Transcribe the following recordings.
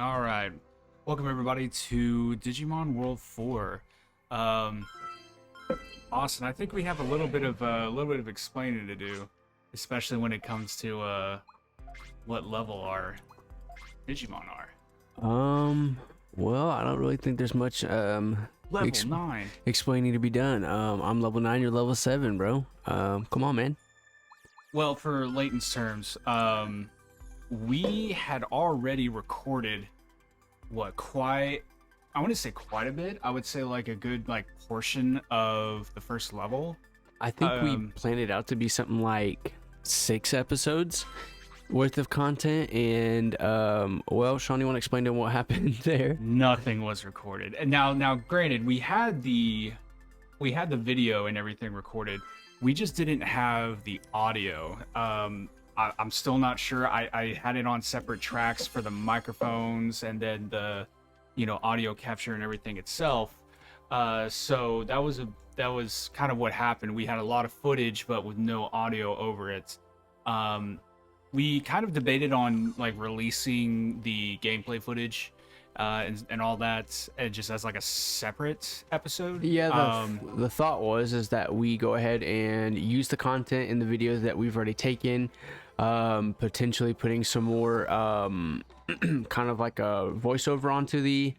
All right, welcome everybody to Digimon World 4. Um, Austin, I think we have a little bit of explaining to do, especially when it comes to what level our Digimon are. Well, I don't really think there's much Level 9. explaining to be done. I'm level 9, you're level 7, bro. Come on, man. Well, for Layton's terms, we had already recorded I want to say quite a bit. I would say like a good portion of the first level. I think we planned it out to be something like 6 episodes worth of content, and well, Sean, you want to explain to him what happened there? Nothing was recorded. And now granted, we had the video and everything recorded. We just didn't have the audio. I'm still not sure. I had it on separate tracks for the microphones and then the audio capture and everything itself. So that was kind of what happened. We had a lot of footage but with no audio over it. We kind of debated on releasing the gameplay footage and all that just as like a separate episode. Yeah, the thought was that we go ahead and use the content in the videos that we've already taken, potentially putting some more kind of like a voiceover onto the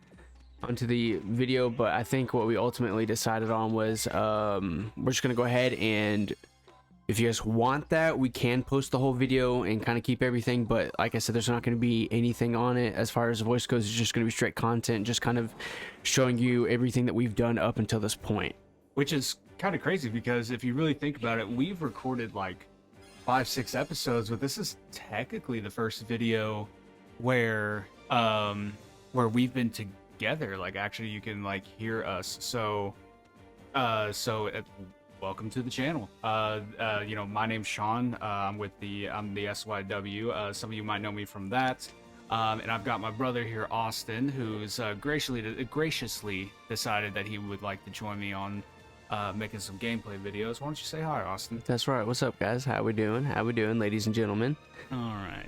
video. But I think what we ultimately decided on was we're just gonna go ahead, and if you guys want that, we can post the whole video and kind of keep everything. But like I said, there's not going to be anything on it as far as the voice goes. It's just going to be straight content, just kind of showing you everything that we've done up until this point. Which is kind of crazy because if you really think about it, we've recorded like 5-6 episodes, but this is technically the first video where we've been together. Like actually, you can hear us. So welcome to the channel. My name's Sean. I'm the SYW. Some of you might know me from that. And I've got my brother here, Austin, who's graciously decided that he would like to join me on making some gameplay videos. Why don't you say hi, Austin? That's right. What's up, guys? How we doing, ladies and gentlemen? All right.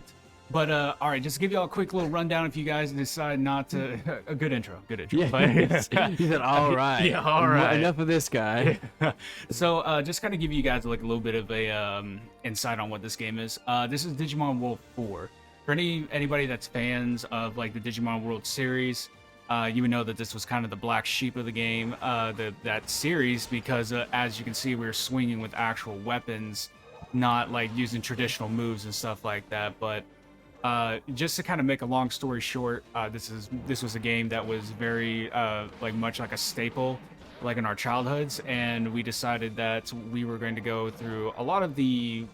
But all right, just to give y'all a quick little rundown if you guys decide not to. A good intro. Yeah, but, he said, all right. Yeah, all right. Enough of this guy. So just kind of give you guys like a little bit of a insight on what this game is. This is Digimon World 4. For anybody that's fans of like the Digimon World series, you would know that this was kind of the black sheep of the game, that series, because as you can see, we're swinging with actual weapons, not like using traditional moves and stuff like that. But just to kind of make a long story short, this was a game that was very much like a staple in our childhoods, and we decided that we were going to go through a lot of the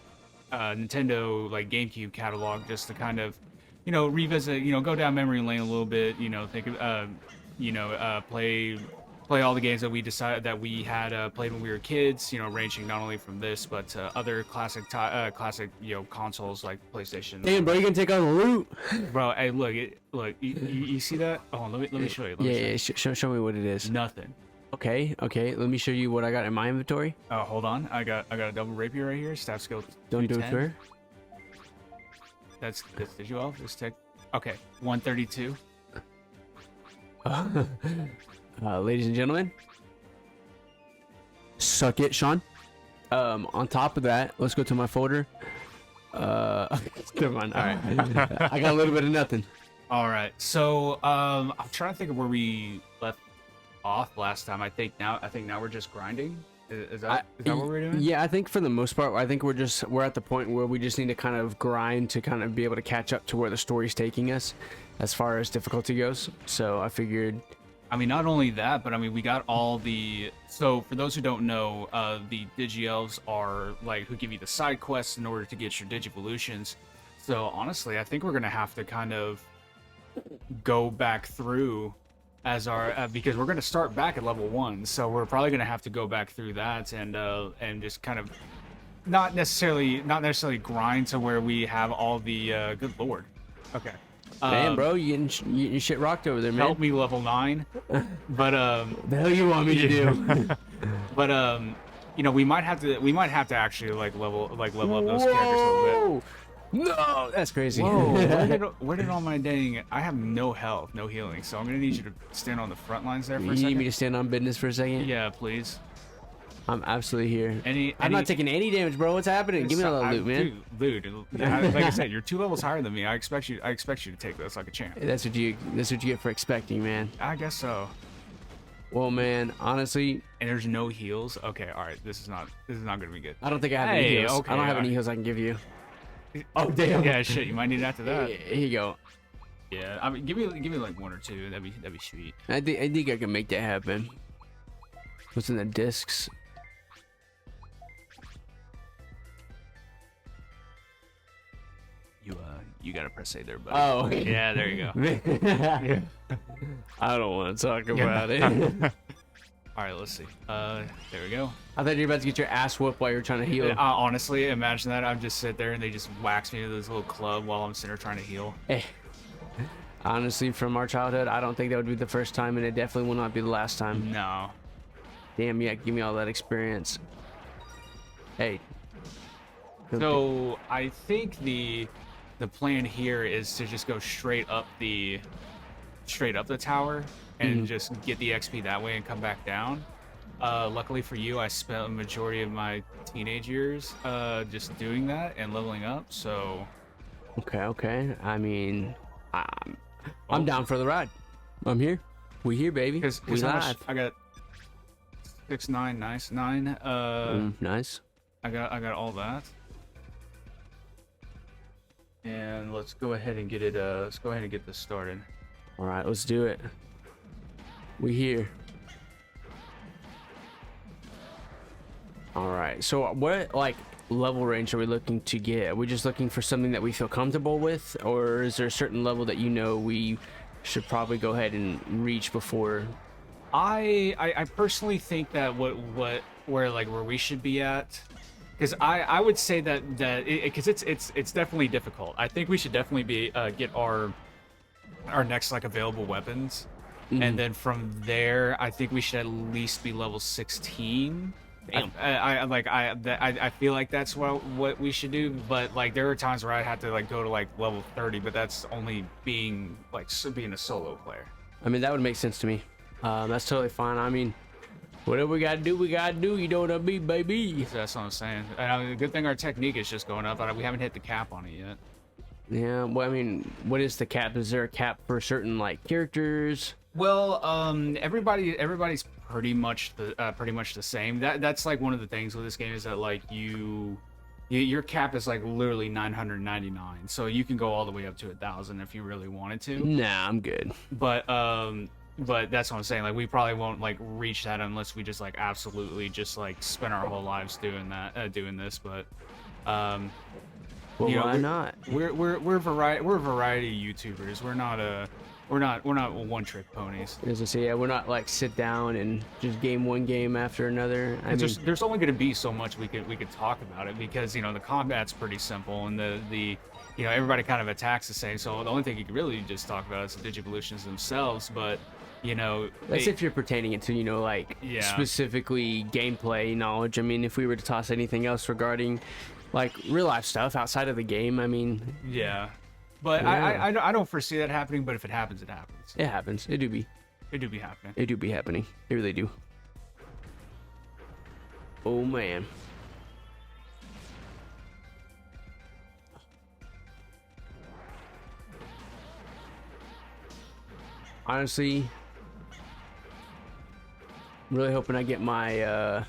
Nintendo GameCube catalog just to kind of revisit, go down memory lane a little bit, think of play all the games that we decided that we had played when we were kids, ranging not only from this but other classic consoles like PlayStation. Damn, bro, you gonna take all the loot? Bro, hey, look, you see that? Oh, let me show you. Show me what it is. Nothing. Okay, let me show you what I got in my inventory. Oh, hold on, I got a double rapier right here, staff skill. Don't do it to her. That's Digivolve. This tech. Okay, 132. Ladies and gentlemen, suck it, Sean. On top of that, let's go to my folder. Never mind. All right, I got a little bit of nothing. All right, so I'm trying to think of where we left off last time. I think now we're just grinding. Is that what we're doing? Yeah, I think for the most part, I think we're at the point where we just need to kind of grind to kind of be able to catch up to where the story's taking us as far as difficulty goes. So I figured. I mean, not only that, but I mean, we got all the. So for those who don't know, the Digi-Elves are who give you the side quests in order to get your Digivolutions. So honestly, I think we're gonna have to kind of go back through as our because we're gonna start back at level 1. So we're probably gonna have to go back through that and just kind of not necessarily grind to where we have all the good lord. Okay. Damn, bro, you getting shit rocked over there, man. Help me level 9. But the hell you want me to do? But we might have to actually level up those characters a little bit. No, that's crazy. Whoa, where did all my dang... I have no health, no healing, so I'm gonna need you to stand on the front lines there for a You second. need me to stand on business for a second? Yeah, please. I'm absolutely here. I'm I'm not taking any damage, bro. What's happening? Give me all that loot, man. Dude, like I said, you're 2 levels higher than me. I expect you to take this like a champ. That's what you get for expecting, man. I guess so. Well, man, honestly, And there's no heals. Okay, all right. This is not gonna be good. I don't think I have any heals. Okay, I don't have any alright. heals I can give you. Oh damn. Yeah, shit. You might need it after that. Here you go. Yeah, I mean, give me like 1 or 2. That'd be sweet. I think I can make that happen. What's in the discs? You gotta press A there, buddy. Oh, okay. Yeah, there you go. I don't want to talk about it. All right, let's see. There we go. I thought you were about to get your ass whooped while you're trying to heal. Honestly, imagine that. I'm just sit there and they just wax me to this little club while I'm sitting there trying to heal. Hey, honestly, from our childhood, I don't think that would be the first time, and it definitely will not be the last time. No. Damn, yeah, give me all that experience. Hey. So I think the plan here is to just go straight up the tower and just get the XP that way and come back down. Luckily for you, I spent a majority of my teenage years just doing that and leveling up. So Okay. I mean, I'm down for the ride. I'm here. We here, baby. because We live. I got 6, 9, nice 9. Nice. I got all that. And let's go ahead and get it. Let's go ahead and get this started. All right, let's do it. We here. All right. So what like level range are we looking to get? Are we just looking for something that we feel comfortable with, or is there a certain level that we should probably go ahead and reach before? I personally think that where we should be at, because I would say that because it's definitely difficult. I think we should definitely be get our next like available weapons, and then from there I think we should at least be level 16. Damn. I feel like that's what we should do, but like there are times where I have to like go to like level 30, but that's only being a solo player. I mean, that would make sense to me. That's totally fine. I mean, whatever we gotta do, we gotta do. You know what I mean, baby? So that's what I'm saying. And I mean, the good thing our technique is just going up. We haven't hit the cap on it yet. Yeah. Well, I mean, what is the cap? Is there a cap for certain like characters? Well, everybody's pretty much the same. That's like one of the things with this game is that like your cap is like literally 999, so you can go all the way up to 1,000 if you really wanted to. Nah, I'm good. But that's what I'm saying. Like we probably won't like reach that unless we just like absolutely just like spend our whole lives doing this. But Well, why not? We're a variety of YouTubers. We're not one-trick ponies. As I say, yeah, we're not like sit down and just game one game after another. I mean, There's only going to be so much we could talk about it because the combat's pretty simple and the everybody kind of attacks the same. So the only thing you can really just talk about is the Digivolutions themselves. But that's if you're pertaining it to like specifically gameplay knowledge. I mean, if we were to toss anything else regarding like real life stuff outside of the game, I mean, yeah. But yeah. I don't foresee that happening. But if it happens, it happens. It happens. It do be happening. It do be happening. It really do. Oh man. Honestly, I'm really hoping I get my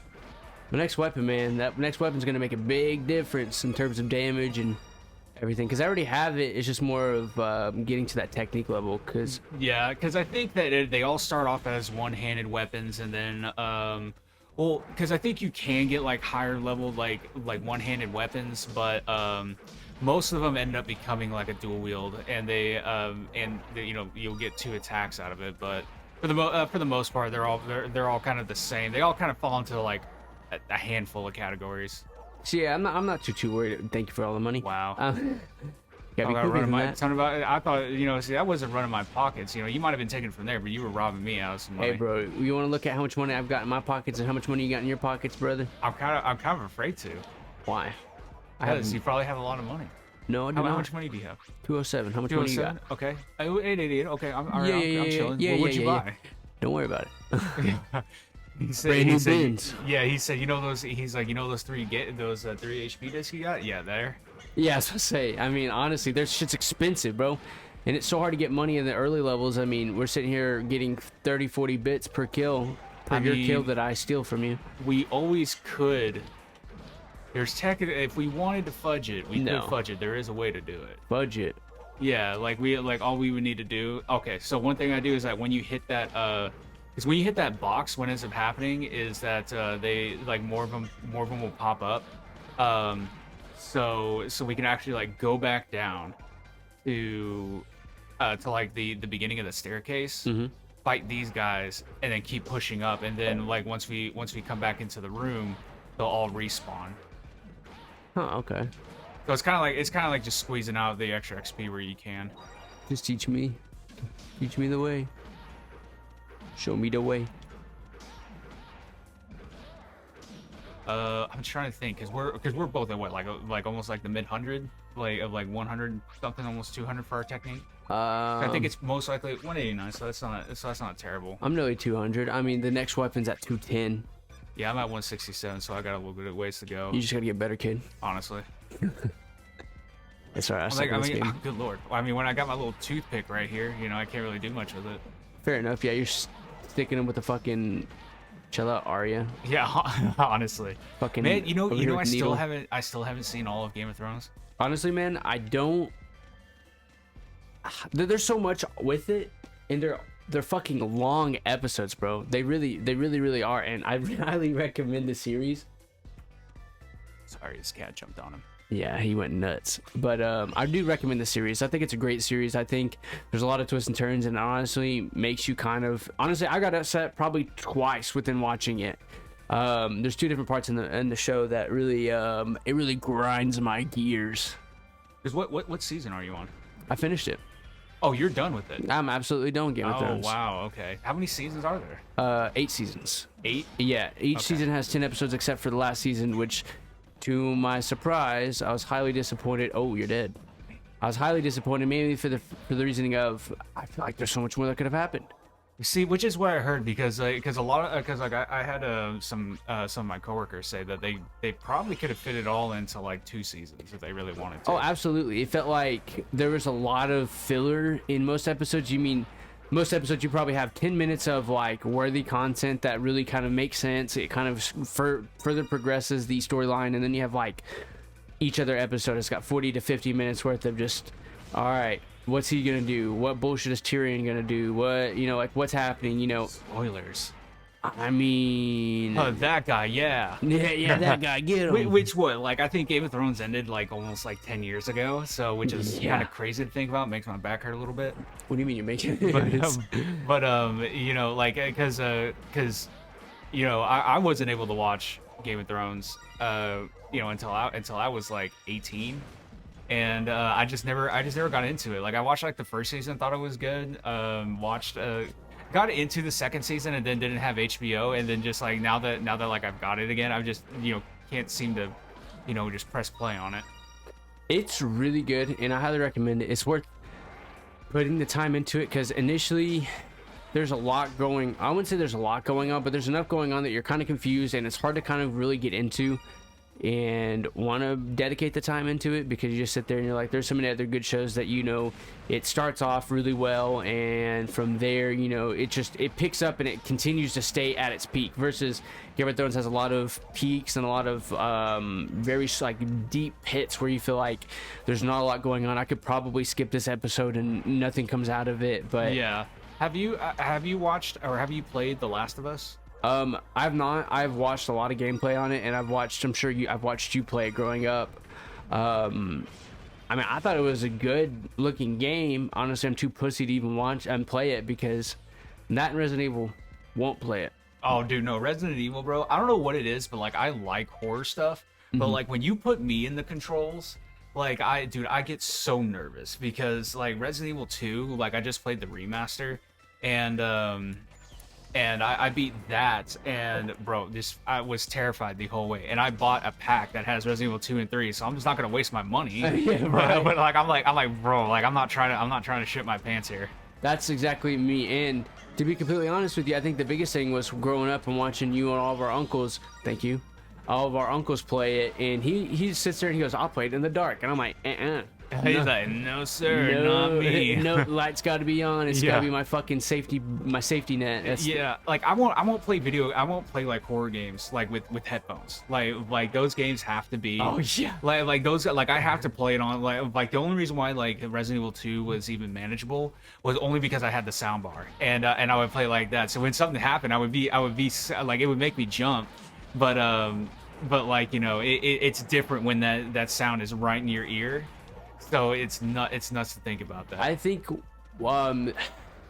next weapon, man. That next weapon's gonna make a big difference in terms of damage and everything, because I already have it. It's just more of getting to that technique level. Because I think that they all start off as one-handed weapons, and then because I think you can get like higher level like one-handed weapons, but most of them end up becoming like a dual wield, and you'll get 2 attacks out of it. But for the most part, they're all kind of the same. They all kind of fall into like a handful of categories. So yeah, I'm not too worried. Thank you for all the money. Wow. Gotta be quicker than that. I thought, see, I wasn't running my pockets. You might have been taken from there, but you were robbing me out of some money. Hey, bro, you want to look at how much money I've got in my pockets and how much money you got in your pockets, brother? I'm kind of afraid to. Why? Because you probably have a lot of money. No, I do How not. much money do you have? 207. How much money you got? 207. Okay. 888. Okay. I'm all right. Yeah, I'm chilling. yeah, What would yeah, you yeah. buy? Don't worry about it. He new said, bins. yeah, he said, you know those. He's like, you know those three HP discs you got? Yeah, there. Yeah, I was gonna say. I mean, honestly, their shit's expensive, bro. And it's so hard to get money in the early levels. I mean, we're sitting here getting 30, 40 bits per kill, kill that I steal from you. We always could. There's if we wanted to fudge it, we could fudge it. There is a way to do it. Fudge it. Yeah, like all we would need to do. Okay, so one thing I do is that when you hit that, because when you hit that box, what ends up happening is that they like more of them will pop up. So we can actually like go back down to like the beginning of the staircase, fight these guys, and then keep pushing up. And then like once we come back into the room, they'll all respawn. Huh, okay. So it's kind of like just squeezing out the extra XP where you can. Just teach me the way. Show me the way. I'm trying to think, cause we're both at what, like almost like the mid-100, like 100 something, almost 200 for our technique. I think it's most likely 189, so that's not terrible. I'm nearly 200. I mean, the next weapon's at 210. Yeah, I'm at 167, so I got a little bit of ways to go. You just gotta get better, kid. Honestly. It's alright. Good lord. Well, I mean, when I got my little toothpick right here, you know, I can't really do much with it. Fair enough. Yeah, you're sticking him with the fucking chill out Arya. Yeah, honestly. Fucking man, you know, I still haven't seen all of Game of Thrones. Honestly, man, I don't. There's so much with it, and they're fucking long episodes, bro. They really are, and I highly recommend the series. Sorry, this cat jumped on him. Yeah, he went nuts. But I do recommend the series. I think it's a great series. I think there's a lot of twists and turns, and it honestly makes you kind of... Honestly, I got upset probably twice within watching it. There's two different parts in the show that really it really grinds my gears. Because what season are you on? I finished it. Oh, you're done with it? I'm absolutely done with Game of Thrones. Oh, wow, okay. How many seasons are there? 8 seasons. 8? Yeah, each season has 10 episodes except for the last season, which... To my surprise, I was highly disappointed. Oh, you're dead. I was highly disappointed, mainly for the reasoning of I feel like there's so much more that could have happened. You see, which is what I heard, because I had some of my coworkers say that they probably could have fit it all into like 2 seasons if they really wanted to. Oh, absolutely. It felt like there was a lot of filler in most episodes. Most episodes you probably have 10 minutes of like worthy content that really kind of makes sense. It kind of further progresses the storyline, and then you have like each other episode has got 40 to 50 minutes worth of just, all right, what's he gonna do? What bullshit is Tyrion gonna do? What, you know, like what's happening? You know, spoilers. I mean, that guy, yeah, that guy, get him. Which what? Like, I think Game of Thrones ended like almost like 10 years ago, so which is kind of crazy to think about. Makes my back hurt a little bit. What do you mean you're making? but you know, like, because you know, I wasn't able to watch Game of Thrones, you know, until I was like 18. And I just never got into it. Like, I watched like the first season, thought it was good. Got into the second season and then didn't have HBO, and then just like now that like I've got it again, I just, you know, can't seem to, you know, just press play on it. It's really good, and I highly recommend it. It's worth putting the time into it, because initially there's a lot going. I wouldn't say there's a lot going on, but there's enough going on that you're kind of confused, and it's hard to kind of really get into and want to dedicate the time into it, because you just sit there and you're like, there's so many other good shows that, you know, it starts off really well, and from there, you know, it picks up and it continues to stay at its peak, versus Game of Thrones has a lot of peaks and a lot of very like deep hits where you feel like there's not a lot going on. I could probably skip this episode and nothing comes out of it. But yeah, have you watched or have you played The Last of Us? I've not. I've watched a lot of gameplay on it, and I've watched you play it growing up. I mean, I thought it was a good looking game. Honestly, I'm too pussy to even watch and play it, because that and Resident Evil won't play it. Oh, dude, no, Resident Evil, bro. I don't know what it is, but like I like horror stuff. But like when you put me in the controls, like I get so nervous, because like Resident Evil 2, like I just played the remaster, and and I beat that, and bro, this I was terrified the whole way, and I bought a pack that has Resident Evil 2 and 3, so I'm just not gonna waste my money. Yeah, right. But like I'm like, bro, like I'm not trying to shit my pants here. That's exactly me. And to be completely honest with you, I think the biggest thing was growing up and watching you and all of our uncles. Thank you. All of our uncles play it, and he sits there and he goes, "I'll play it in the dark," and I'm like, He's like, no sir, not me. No, lights got to be on. It's got to be my fucking safety net. Yeah, like I won't play like horror games like with headphones. Like those games have to be. Oh yeah. Like those, like I have to play it on like the only reason why like Resident Evil 2 was even manageable was only because I had the sound bar, and I would play like that. So when something happened, I would be like, it would make me jump, but like, you know, it's different when that sound is right in your ear. So it's nuts to think about that. I think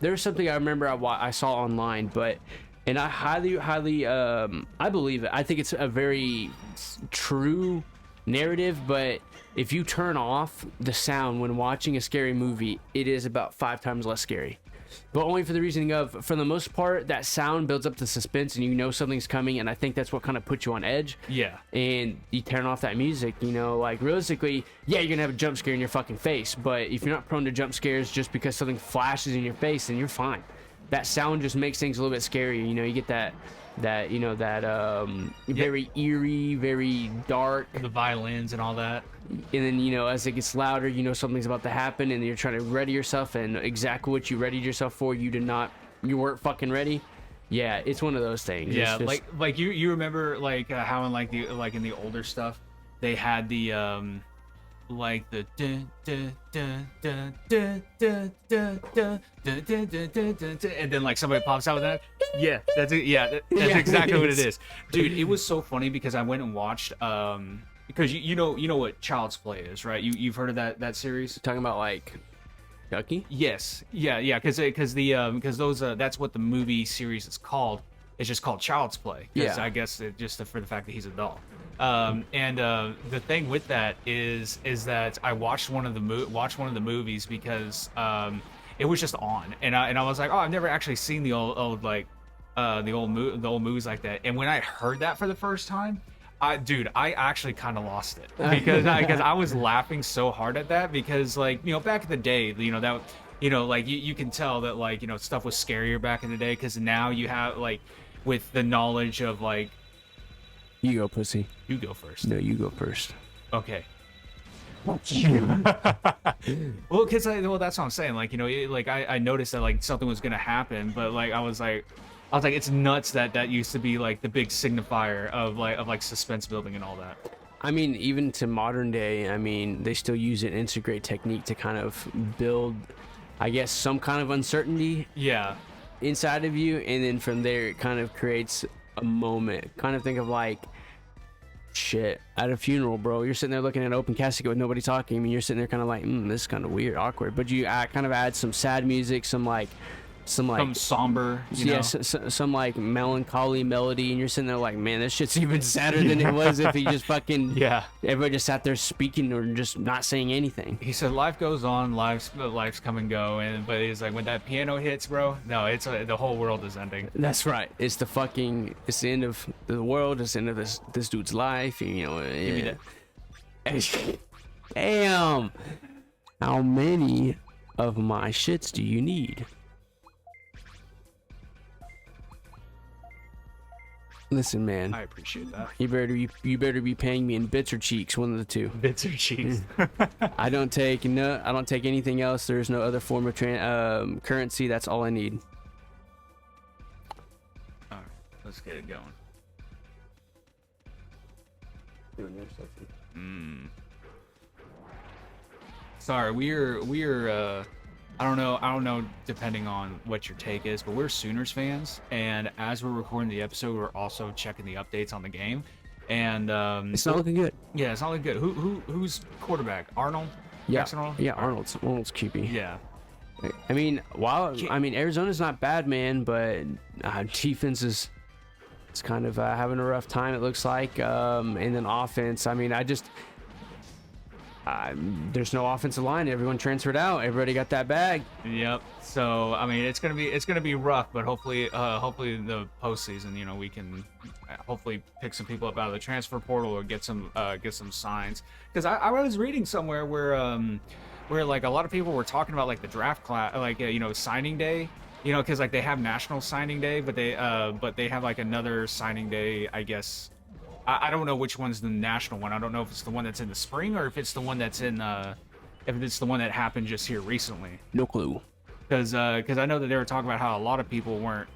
there's something I remember I saw online, and I highly I believe it. I think it's a very true narrative, but if you turn off the sound when watching a scary movie, it is about 5 times less scary. But only for the reasoning of, for the most part, that sound builds up the suspense and you know something's coming, and I think that's what kind of puts you on edge. Yeah. And you turn off that music, you know, like realistically, yeah, you're gonna have a jump scare in your fucking face, but if you're not prone to jump scares just because something flashes in your face, then you're fine. That sound just makes things a little bit scarier, you know, you get that you know, that very eerie, very dark, the violins and all that. and then, you know, as it gets louder, you know something's about to happen, and you're trying to ready yourself, and exactly what you readied yourself for, you weren't fucking ready. Yeah, it's one of those things. Yeah, like you remember like how in like in the older stuff they had the like the and then like somebody pops out with that. Yeah, that's it. Yeah, that's exactly what it is, dude. It was so funny because I went and watched because you know what Child's Play is, right? You've heard of that series? Talking about like Ducky? Yes, yeah, because those that's what the movie series is called. It's just called Child's Play. Yeah, I guess just for the fact that he's a doll. And the thing with that is that I watched one of the movies because it was just on, and I was like, oh, I've never actually seen the old like the old movies like that. And when I heard that for the first time, I actually kind of lost it because I was laughing so hard at that, because like, you know, back in the day, you know, that, you know, like you can tell that, like, you know, stuff was scarier back in the day, because now you have like, with the knowledge of like, you go, pussy. You go first. No, you go first. Okay. Well, because that's what I'm saying. Like, you know, like I noticed that like something was gonna happen, but like I was like, it's nuts that used to be like the big signifier of like suspense building and all that. I mean, even to modern day, I mean, they still use it, and it's a great technique to kind of build, I guess, some kind of uncertainty. Yeah. Inside of you, and then from there it kind of creates a moment. Kind of think of like, shit, at a funeral, bro. You're sitting there looking at an open casket with nobody talking. I mean, you're sitting there kind of like, this is kind of weird, awkward. But you kind of add some sad music, some somber, you know? some like melancholy melody, and you're sitting there like, man, this shit's even sadder than it was if he just fucking everybody just sat there speaking or just not saying anything. He said life goes on, life's come and go, but he's like, when that piano hits, bro, no, it's the whole world is ending. That's right. It's the end of the world. It's the end of this dude's life, you know. Give me that. Damn, how many of my shits do you need? Listen, man. I appreciate that. You better be paying me in bits or cheeks, one of the two. Bits or cheeks. I don't take anything else. There's no other form of currency. That's all I need. All right, let's get it going. Sorry, we're I don't know depending on what your take is, but we're Sooners fans, and as we're recording the episode, we're also checking the updates on the game, and it's not looking good. Yeah, it's not looking good. Who's quarterback? Arnold? Yeah, Jackson Arnold? Yeah, Arnold's QB. Yeah. I mean, Arizona's not bad, man, but defense is kind of having a rough time, it looks like, and then offense. I mean, There's no offensive line. Everyone transferred out. Everybody got that bag. Yep. So I mean, it's gonna be rough, but hopefully the postseason, you know, we can hopefully pick some people up out of the transfer portal or get some signs. Because I was reading somewhere where like a lot of people were talking about like the draft class, like you know, signing day. You know, because like they have National Signing Day, but they have like another signing day, I guess. I don't know which one's the national one. I don't know if it's the one that's in the spring or if it's the one that's in if it's the one that happened just here recently. No clue. Because I know that they were talking about how a lot of people weren't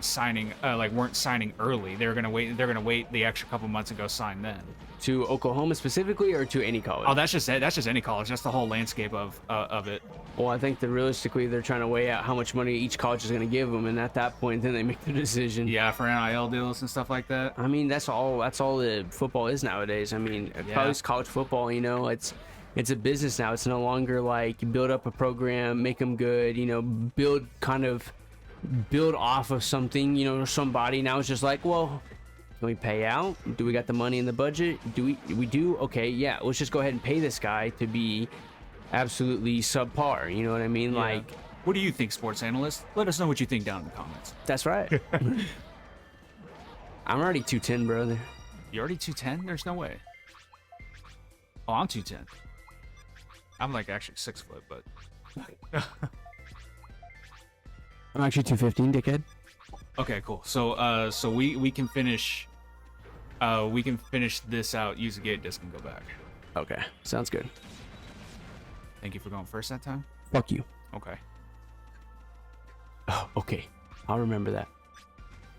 signing weren't signing early. They're gonna wait the extra couple months and go sign then. To Oklahoma specifically, or to any college? Oh, that's just it. That's just any college. That's the whole landscape of it. Well, I think that realistically, they're trying to weigh out how much money each college is going to give them, and at that point, then they make the decision. Yeah, for NIL deals and stuff like that. I mean, that's all that football is nowadays. I mean, college football, you know, it's a business now. It's no longer like you build up a program, make them good, you know, build off of something, you know, or somebody. Now it's just like, well, can we pay out? Do we got the money in the budget? We do? Okay, yeah, let's just go ahead and pay this guy to be absolutely subpar. You know what I mean? Yeah. Like, what do you think, sports analyst? Let us know what you think down in the comments. That's right. I'm already 210, brother. You're already 210? There's no way. Oh, I'm 210. I'm like actually 6 foot, but I'm actually 215, dickhead. okay, cool. So we can finish this out, use the gate disc, and go back. Okay, sounds good. Thank you for going first that time. Fuck you. Okay. Oh, okay, I'll remember that.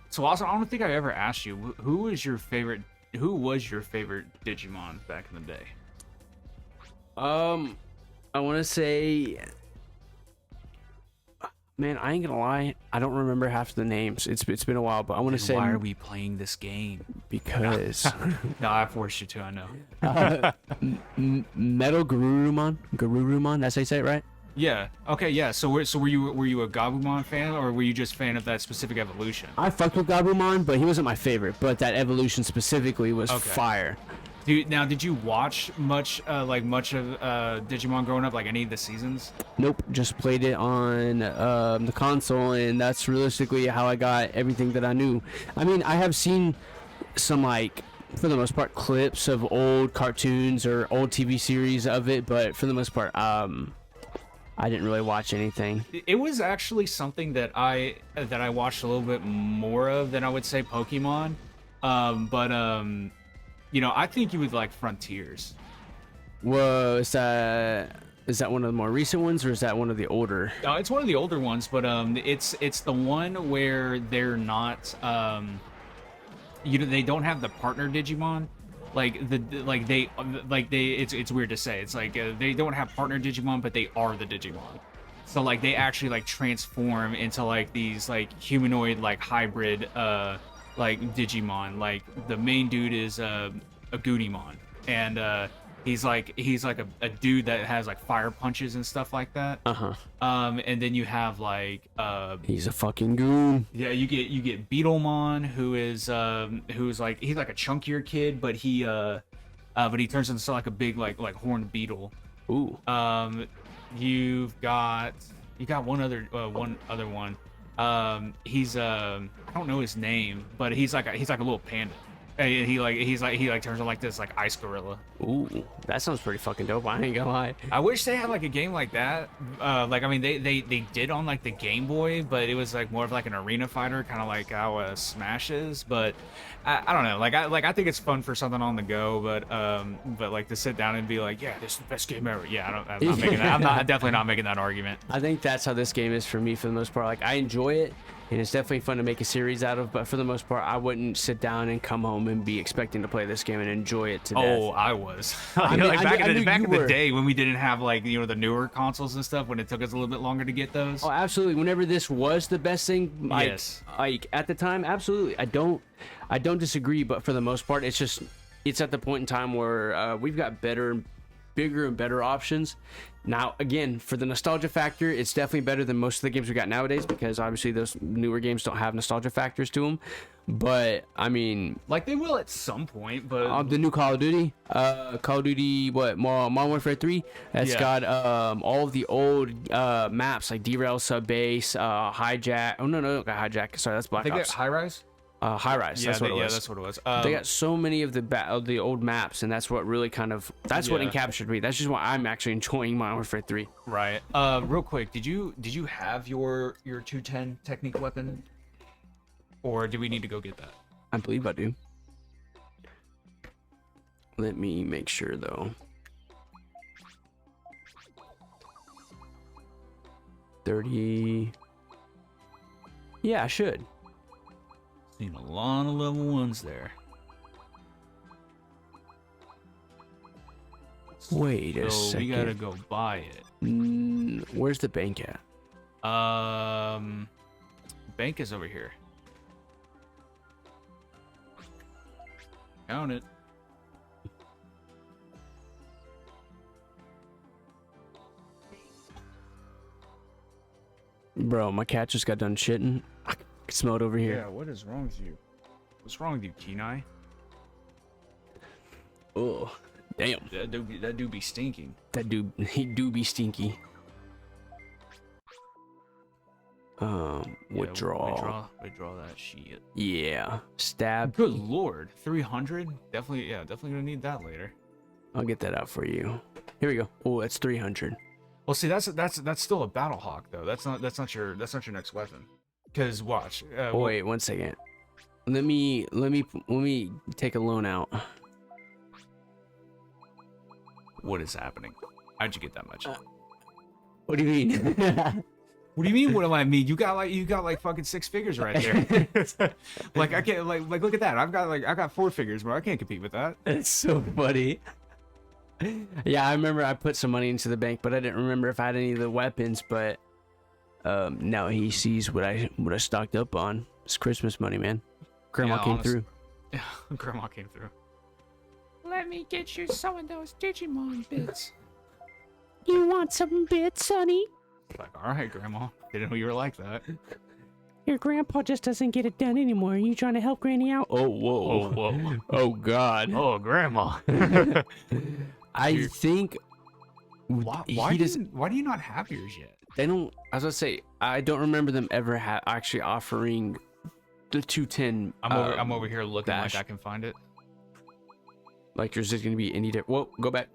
So also, I don't think I ever asked you who was your favorite Digimon back in the day. I want to say, man, I ain't gonna lie, I don't remember half the names. It's been a while, but I want to say, why are we playing this game? Because no, I forced you to. I know. Metal Garurumon. That's how you say it, right? Yeah. Okay. Yeah. So were you a Gabumon fan, or were you just a fan of that specific evolution? I fucked with Gabumon, but he wasn't my favorite. But that evolution specifically was fire. Dude, now did you watch much of Digimon growing up, like any of the seasons? Nope, just played it on the console, and that's realistically how I got everything that I knew. I mean, I have seen some, like, for the most part, clips of old cartoons or old TV series of it, but for the most part, I didn't really watch anything. It was actually something that I watched a little bit more of than I would say Pokemon, you know, I think you would like Frontiers. Whoa, is that one of the more recent ones, or is that one of the older? It's one of the older ones, but it's the one where they're not you know, they don't have the partner Digimon. It's weird to say. It's like they don't have partner Digimon, but they are the Digimon. So like they actually like transform into like these like humanoid like hybrid like Digimon. Like the main dude is a Goodymon, and he's like a dude that has like fire punches and stuff like that. And then you have like he's a fucking goon. Yeah, you get Beetlemon, who's like he's like a chunkier kid, but he turns into like a big like horned beetle. Ooh. You got one other one. He's I don't know his name, but he's like a little panda. And he turns into like this like ice gorilla. Ooh, that sounds pretty fucking dope. I ain't gonna lie. I wish they had like a game like that. Like I mean they did on like the Game Boy, but it was like more of like an arena fighter, kind of like how Smash is. But I don't know. I think it's fun for something on the go. But like to sit down and be like, yeah, this is the best game ever. Yeah, I'm not making that. I'm definitely not making that argument. I think that's how this game is for me for the most part. Like I enjoy it, and it's definitely fun to make a series out of. But for the most part, I wouldn't sit down and come home and be expecting to play this game and enjoy it to death. Oh, I was. Back in the day when we didn't have like the newer consoles and stuff, when it took us a little bit longer to get those. Oh, absolutely. Whenever this was the best thing, like, yes. Like at the time, absolutely. I don't disagree, but for the most part, it's at the point in time where we've got better bigger and better options. Now, again, for the nostalgia factor, it's definitely better than most of the games we got nowadays, because obviously those newer games don't have nostalgia factors to them. But I mean, like they will at some point. But the new Call of Duty, Modern Warfare 3, that's got all of the old maps like Derail, Sub Base, Hijack. Oh no, got Hijack. Sorry, that's Black Ops. High Rise. High Rise. Yeah, that's what it was. Yeah, that's what it was. They got so many of the old maps, and that's what really kind of what encaptured me. That's just why I'm actually enjoying Modern Warfare 3. Right. Real quick, did you have your 210 technique weapon, or do we need to go get that? I believe I do. Let me make sure though. 30. Yeah, I should. Seen a lot of level 1s there. Wait a second. We gotta go buy it. Where's the bank at? Bank is over here. Count it. Bro, my cat just got done shitting. I can smell it over here. Yeah, what is wrong with you? What's wrong with you, Kenai? Oh, damn. That dude be stinking. That dude, he do be stinky. Withdraw. Withdraw that shit. Yeah. Stab. Good lord. 300? Definitely gonna need that later. I'll get that out for you. Here we go. Oh, that's 300. Well, see, that's still a battle hawk though. That's not your next weapon. Cause watch. Wait, 1 second. Let me take a loan out. What is happening? How'd you get that much? What do you mean? What do you mean? What do I mean? You got like fucking 6 figures right there. Like I can't like look at that. I got 4 figures, bro. I can't compete with that. It's so funny. Yeah, I remember I put some money into the bank, but I didn't remember if I had any of the weapons. But now he sees what I stocked up on. It's Christmas money, man. Grandma came through. Yeah, Grandma came through. Let me get you some of those Digimon bits. You want some bits, sonny? Like, all right, Grandma. Didn't know you were like that. Your grandpa just doesn't get it done anymore. Are you trying to help Granny out? Oh, whoa. Oh, whoa. Oh, God. Oh, Grandma. I think... Why do you not have yours yet? They don't... I was gonna say, I don't remember them ever actually offering the 210... I'm over here looking bash. like I can find it. Like, yours is gonna be any... Whoa, go back.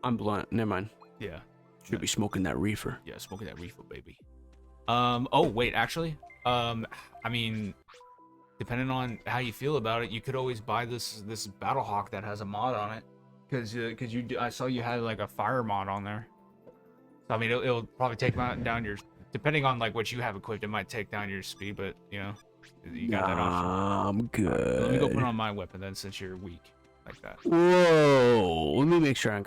I'm blunt. Never mind. Yeah. Should be smoking that reefer. Yeah, smoking that reefer, baby. Oh, wait, actually, I mean, depending on how you feel about it, you could always buy this Battle Hawk that has a mod on it, because I saw you had like a fire mod on there. So I mean, it'll probably take down your, depending on like what you have equipped, it might take down your speed, but you know, you got that option. I'm good. Let me go put on my weapon then, since you're weak like that. Whoa! Let me make sure I'm.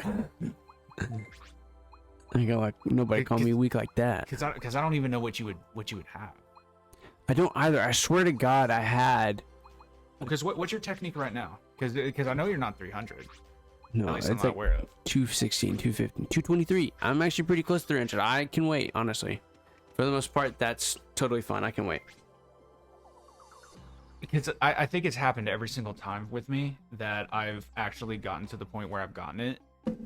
I got like nobody call me weak like that. Because I don't even know what you would have. I don't either. I swear to God, I had. Because what's your technique right now? Because I know you're not 300. No, At least it's I'm not like aware of. 216, 215, 223. I'm actually pretty close to 300. I can wait, honestly. For the most part, that's totally fine. I can wait. Because I think it's happened every single time with me that I've actually gotten to the point where I've gotten it.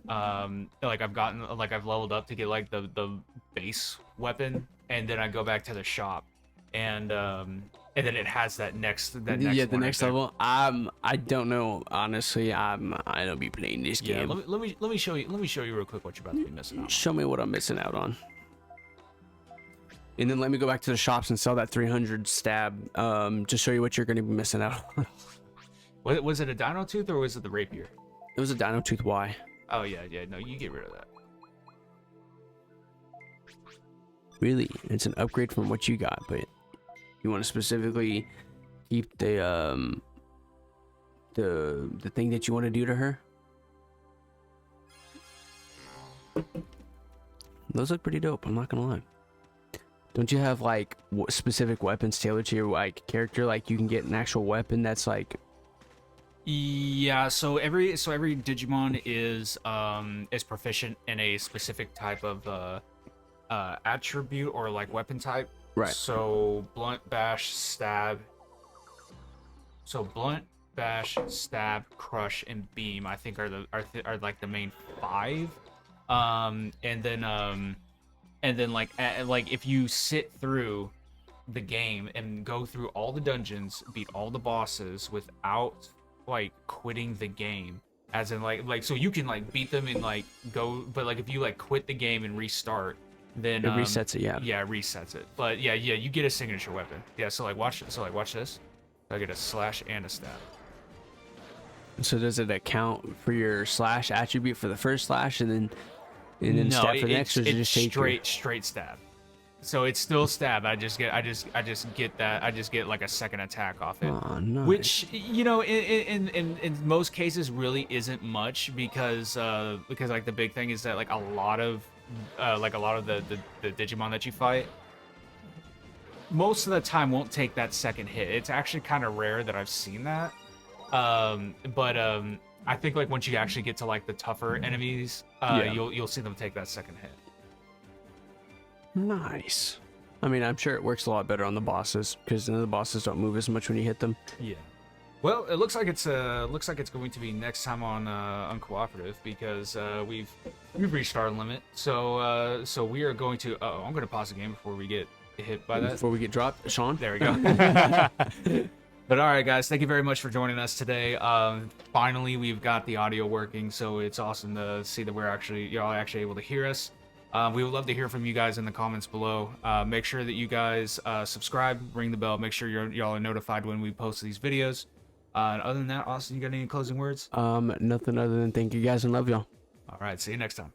Like I've leveled up to get like the base weapon, and then I go back to the shop, and then it has that next the next level. I don't know, honestly. I don't be playing this game. Let me show you real quick what you're about to be missing out on. Show me what I'm missing out on, and then let me go back to the shops and sell that 300 stab to show you what you're going to be missing out on. Was it a Dino Tooth or was it the Rapier? It was a Dino Tooth. Why? Oh yeah, no, you get rid of that. Really, it's an upgrade from what you got, but you want to specifically keep the thing that you want to do to her. Those look pretty dope. I'm not gonna lie. Don't you have like specific weapons tailored to your like character? Like you can get an actual weapon that's like Yeah, so every Digimon is proficient in a specific type of attribute or like weapon type. Right. So blunt, bash, stab. So blunt, bash, stab, crush, and beam. I think are like the main five. And then like if you sit through the game and go through all the dungeons, beat all the bosses without like quitting the game, as in like so you can like beat them and like go, but like if you like quit the game and restart, then It resets it, yeah. yeah, it resets it. But yeah, you get a signature weapon. Yeah, so like watch this. I get a slash and a stab. So does it account for your slash attribute for the first slash and then No, stab for the next, or does it it's just take straight stab. So it's still stab. I just get like a second attack off it. Oh, nice. Which, you know, in most cases really isn't much, because like the big thing is that like a lot of the Digimon that you fight most of the time won't take that second hit. It's actually kind of rare that I've seen that. But I think like once you actually get to like the tougher enemies, Yeah. you'll see them take that second hit. Nice. I mean, I'm sure it works a lot better on the bosses, because the bosses don't move as much when you hit them. Yeah. Well, it looks like it's going to be next time on Uncooperative, because we've reached our limit. So we are going to. Oh, I'm going to pause the game before we get hit by that. Before we get dropped, Sean. There we go. But all right, guys, thank you very much for joining us today. Finally, we've got the audio working, so it's awesome to see that y'all are actually able to hear us. We would love to hear from you guys in the comments below. Make sure that you guys subscribe, ring the bell, make sure y'all are notified when we post these videos. And other than that, Austin, you got any closing words? Nothing other than thank you guys and love y'all. All right, see you next time.